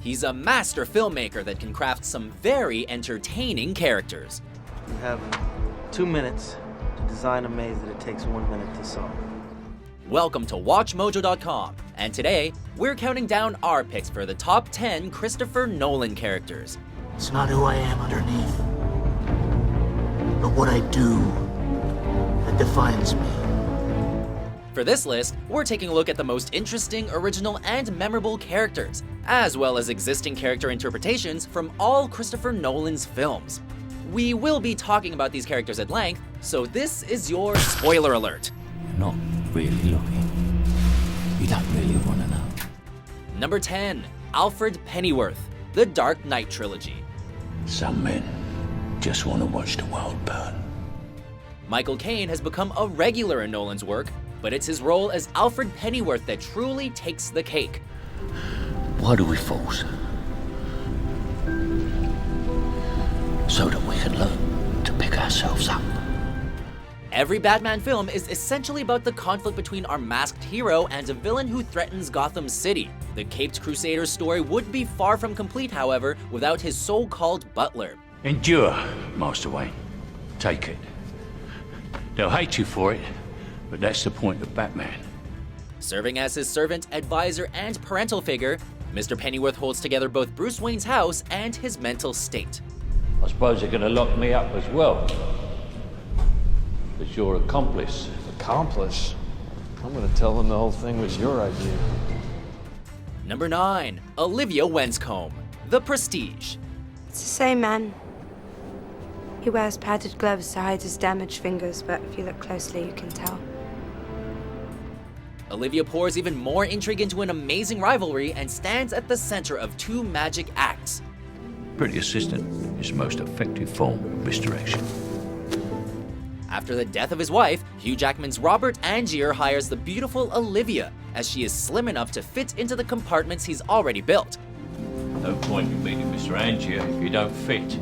He's a master filmmaker that can craft some very entertaining characters. You have 2 minutes to design a maze that it takes 1 minute to solve. Welcome to WatchMojo.com, and today we're counting down our picks for the top 10 Christopher Nolan characters. It's not who I am underneath, but what I do that defines me. For this list, we're taking a look at the most interesting, original, and memorable characters, as well as existing character interpretations from all Christopher Nolan's films. We will be talking about these characters at length, so this is your spoiler alert. You're not really looking. You don't really want to know. Number 10, Alfred Pennyworth, The Dark Knight Trilogy. Some men just want to watch the world burn. Michael Caine has become a regular in Nolan's work, but it's his role as Alfred Pennyworth that truly takes the cake. Why do we force? So that we can learn to pick ourselves up. Every Batman film is essentially about the conflict between our masked hero and a villain who threatens Gotham City. The Caped Crusader's story would be far from complete, however, without his so-called butler. Endure, Master Wayne. Take it. They'll hate you for it, but that's the point of Batman. Serving as his servant, advisor, and parental figure, Mr. Pennyworth holds together both Bruce Wayne's house and his mental state. I suppose they're gonna lock me up as well. As your accomplice. Accomplice? I'm gonna tell them the whole thing was your idea. Number 9, Olivia Wenscombe, The Prestige. It's the same man. He wears padded gloves to hide his damaged fingers, but if you look closely, you can tell. Olivia pours even more intrigue into an amazing rivalry and stands at the center of 2 magic acts. Pretty assistant is the most effective form of misdirection. After the death of his wife, Hugh Jackman's Robert Angier hires the beautiful Olivia, as she is slim enough to fit into the compartments he's already built. No point in meeting Mr. Angier if you don't fit.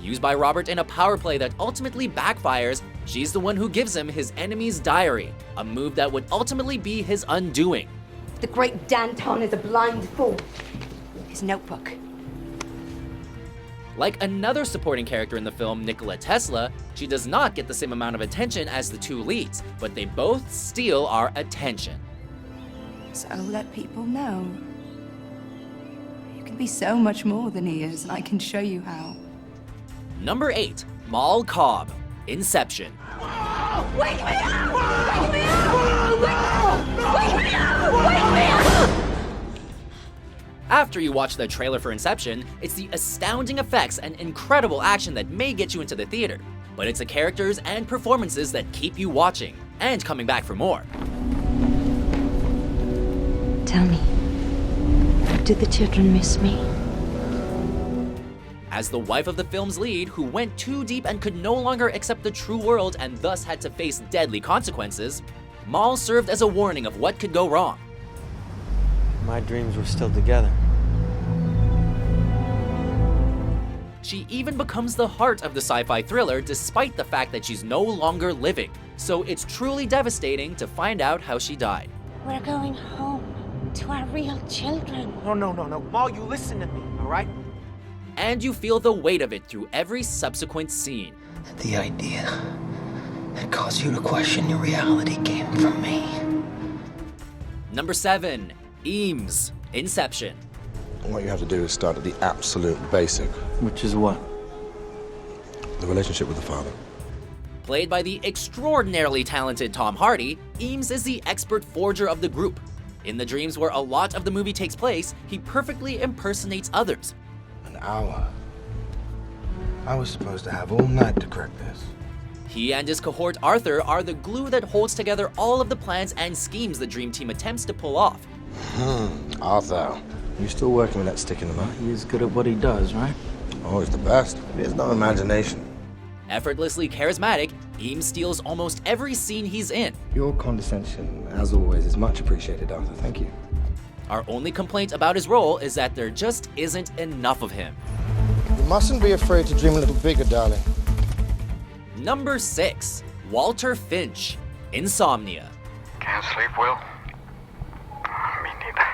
Used by Robert in a power play that ultimately backfires, she's the one who gives him his enemy's diary, a move that would ultimately be his undoing. The great Danton is a blind fool. His notebook. Like another supporting character in the film, Nikola Tesla, she does not get the same amount of attention as the 2 leads, but they both steal our attention. So let people know. You can be so much more than he is, and I can show you how. Number 8, Mal Cobb, Inception. Wake me up! Wake me up! Wake me up! Wake me up! After you watch the trailer for Inception, it's the astounding effects and incredible action that may get you into the theater, but it's the characters and performances that keep you watching and coming back for more. Tell me, do the children miss me? As the wife of the film's lead, who went too deep and could no longer accept the true world and thus had to face deadly consequences, Mal served as a warning of what could go wrong. My dreams were still together. She even becomes the heart of the sci-fi thriller despite the fact that she's no longer living, so it's truly devastating to find out how she died. We're going home to our real children. No. Mal, you listen to me, all right? And you feel the weight of it through every subsequent scene. The idea that caused you to question your reality came from me. Number 7, Eames, Inception. What you have to do is start at the absolute basic. Which is what? The relationship with the father. Played by the extraordinarily talented Tom Hardy, Eames is the expert forger of the group. In the dreams where a lot of the movie takes place, he perfectly impersonates others. An hour. I was supposed to have all night to crack this. He and his cohort Arthur are the glue that holds together all of the plans and schemes the Dream Team attempts to pull off. Arthur. You still working with that stick in the mud? He is good at what he does, right? Oh, he's the best. He has no imagination. Effortlessly charismatic, Eames steals almost every scene he's in. Your condescension, as always, is much appreciated, Arthur. Thank you. Our only complaint about his role is that there just isn't enough of him. You mustn't be afraid to dream a little bigger, darling. Number 6, Walter Finch, Insomnia. Can't sleep, Will? Me neither.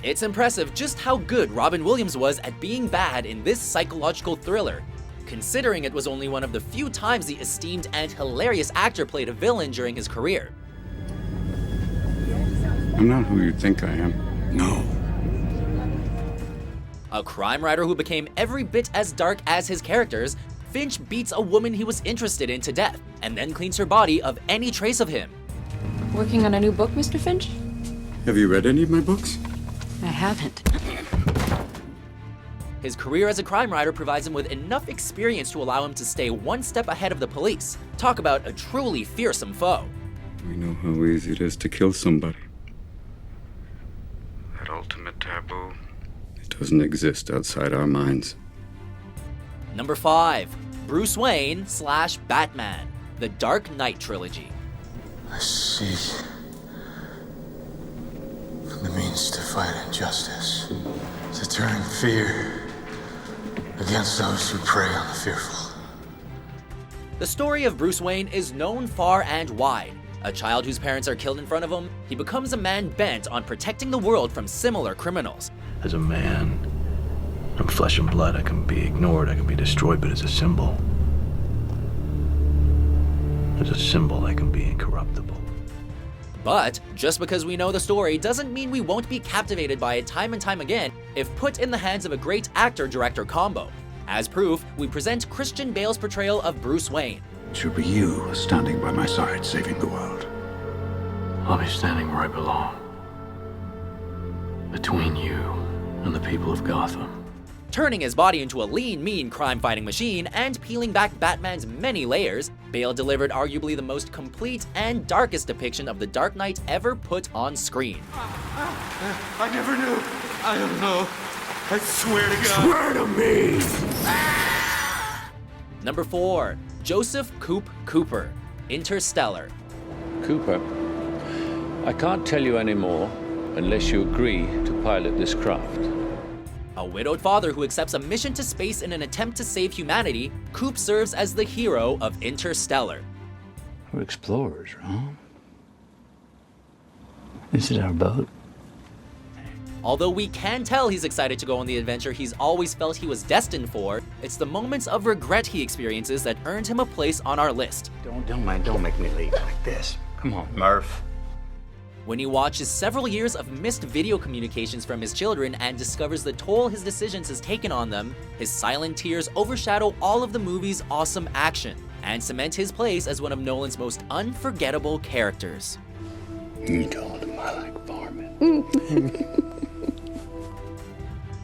It's impressive just how good Robin Williams was at being bad in this psychological thriller, considering it was only one of the few times the esteemed and hilarious actor played a villain during his career. I'm not who you think I am. No. A crime writer who became every bit as dark as his characters, Finch beats a woman he was interested in to death, and then cleans her body of any trace of him. Working on a new book, Mr. Finch? Have you read any of my books? I haven't. His career as a crime writer provides him with enough experience to allow him to stay one step ahead of the police. Talk about a truly fearsome foe. We know how easy it is to kill somebody. That ultimate taboo, it doesn't exist outside our minds. Number 5. Bruce Wayne / Batman, The Dark Knight Trilogy. I see the means to fight injustice, to turn fear against those who prey on the fearful. The story of Bruce Wayne is known far and wide. A child whose parents are killed in front of him, he becomes a man bent on protecting the world from similar criminals. As a man, I'm flesh and blood. I can be ignored, I can be destroyed, but as a symbol, I can be incorruptible. But just because we know the story doesn't mean we won't be captivated by it time and time again if put in the hands of a great actor-director combo. As proof, we present Christian Bale's portrayal of Bruce Wayne. It should be you standing by my side, saving the world. I'll be standing where I belong, between you and the people of Gotham. Turning his body into a lean, mean crime-fighting machine and peeling back Batman's many layers, Bale delivered arguably the most complete and darkest depiction of the Dark Knight ever put on screen. I never knew. I don't know. I swear to God. Swear to me! Number 4. Joseph Coop Cooper, Interstellar. Cooper, I can't tell you any more unless you agree to pilot this craft. A widowed father who accepts a mission to space in an attempt to save humanity, Coop serves as the hero of Interstellar. We're explorers, right? This is our boat. Although we can tell he's excited to go on the adventure he's always felt he was destined for, it's the moments of regret he experiences that earned him a place on our list. Don't make me leave like this. Come on, Murph. When he watches several years of missed video communications from his children and discovers the toll his decisions has taken on them, his silent tears overshadow all of the movie's awesome action and cement his place as one of Nolan's most unforgettable characters. You told him I like farming.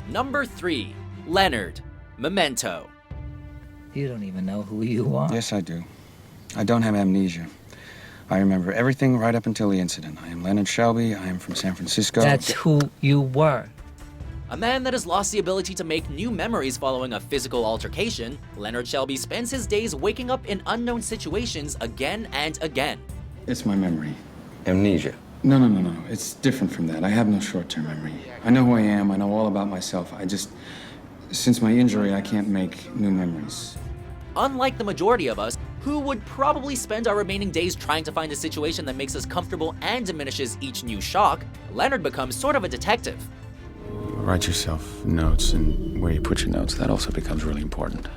Number 3. Leonard, Memento. You don't even know who you are. Yes, I do. I don't have amnesia. I remember everything right up until the incident. I am Leonard Shelby. I am from San Francisco. That's who you were. A man that has lost the ability to make new memories following a physical altercation, Leonard Shelby spends his days waking up in unknown situations again and again. It's my memory. Amnesia. No. It's different from that. I have no short-term memory. I know who I am. I know all about myself. Since my injury, I can't make new memories. Unlike the majority of us, who would probably spend our remaining days trying to find a situation that makes us comfortable and diminishes each new shock, Leonard becomes sort of a detective. Write yourself notes, and where you put your notes, that also becomes really important.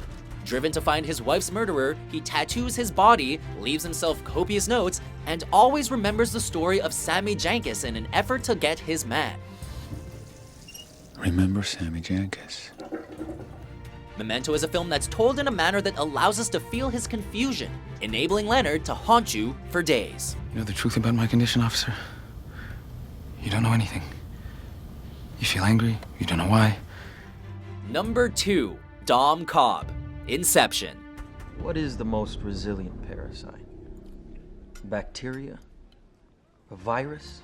Driven to find his wife's murderer, he tattoos his body, leaves himself copious notes, and always remembers the story of Sammy Jankis in an effort to get his man. Remember Sammy Jankis. Memento is a film that's told in a manner that allows us to feel his confusion, enabling Leonard to haunt you for days. You know the truth about my condition, officer? You don't know anything. You feel angry, you don't know why. Number 2. Dom Cobb, Inception. What is the most resilient parasite? Bacteria? A virus?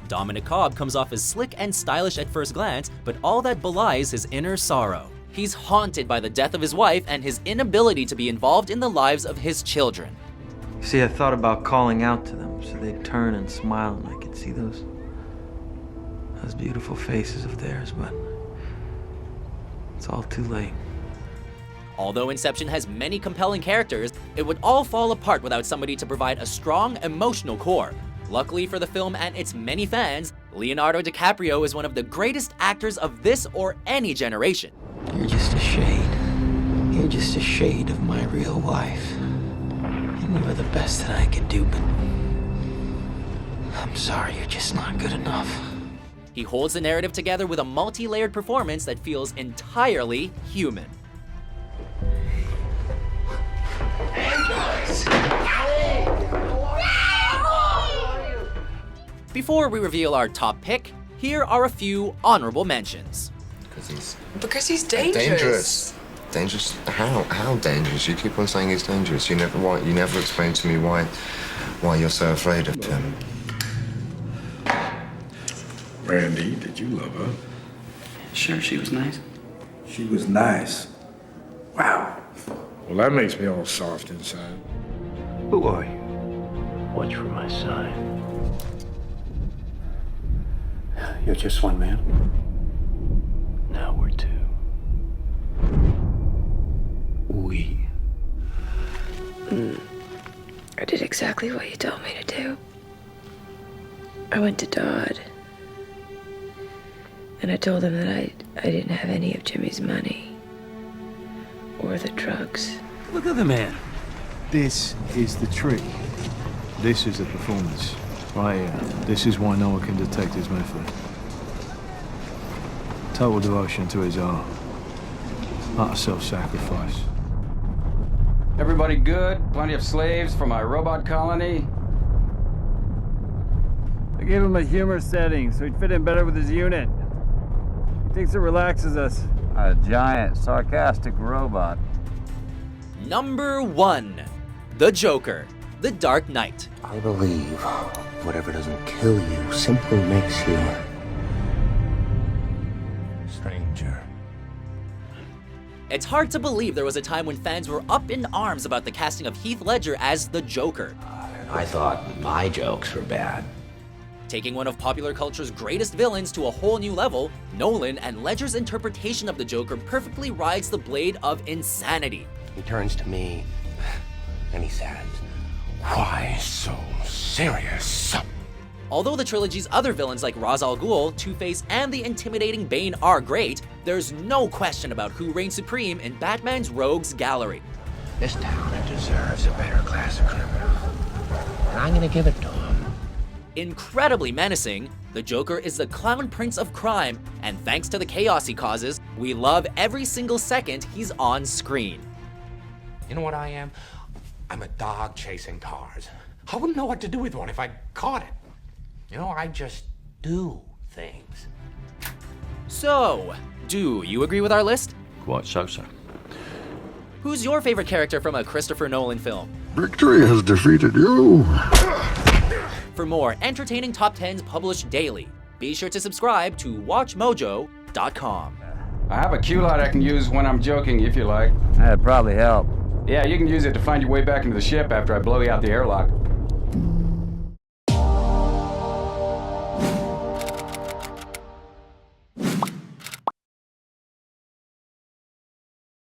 Dominic Cobb comes off as slick and stylish at first glance, but all that belies his inner sorrow. He's haunted by the death of his wife and his inability to be involved in the lives of his children. You see, I thought about calling out to them so they'd turn and smile and I could see those beautiful faces of theirs, but it's all too late. Although Inception has many compelling characters, it would all fall apart without somebody to provide a strong emotional core. Luckily for the film and its many fans, Leonardo DiCaprio is one of the greatest actors of this or any generation. You're just a shade. You're just a shade of my real life. And you were the best that I could do, but I'm sorry, you're just not good enough. He holds the narrative together with a multi-layered performance that feels entirely human. Before we reveal our top pick, here are a few honorable mentions. Because he's dangerous. Dangerous? How dangerous? You keep on saying he's dangerous. You never explain to me why you're so afraid of him. Randy, did you love her? Sure, she was nice. She was nice. Wow. Well, that makes me all soft inside. Who are you? Watch for my sign. You're just one man. Now we're two. We. I did exactly what you told me to do. I went to Dodd. And I told him that I didn't have any of Jimmy's money. Or the drugs. Look at the man. This is the trick. This is the performance. Right here. This is why no one can detect his method. Total devotion to his art. Not a self-sacrifice. Everybody good? Plenty of slaves for my robot colony? I gave him a humor setting so he'd fit in better with his unit. He thinks it relaxes us. A giant, sarcastic robot. Number 1. The Joker, The Dark Knight. I believe whatever doesn't kill you simply makes you stranger. It's hard to believe there was a time when fans were up in arms about the casting of Heath Ledger as the Joker. I thought my jokes were bad. Taking one of popular culture's greatest villains to a whole new level, Nolan and Ledger's interpretation of the Joker perfectly rides the blade of insanity. He turns to me and he says, "Why so serious?" Although the trilogy's other villains like Ra's al Ghul, Two-Face, and the intimidating Bane are great, there's no question about who reigns supreme in Batman's rogues gallery. This town deserves a better class of criminal, and I'm gonna give it to him. Incredibly menacing, the Joker is the clown prince of crime, and thanks to the chaos he causes, we love every single second he's on screen. You know what I am? I'm a dog chasing cars. I wouldn't know what to do with one if I caught it. You know, I just do things. So, do you agree with our list? Quite so, sir. Who's your favorite character from a Christopher Nolan film? Victory has defeated you. For more entertaining top 10s published daily, be sure to subscribe to WatchMojo.com. I have a cue light I can use when I'm joking, if you like. That'd probably help. Yeah, you can use it to find your way back into the ship after I blow you out the airlock.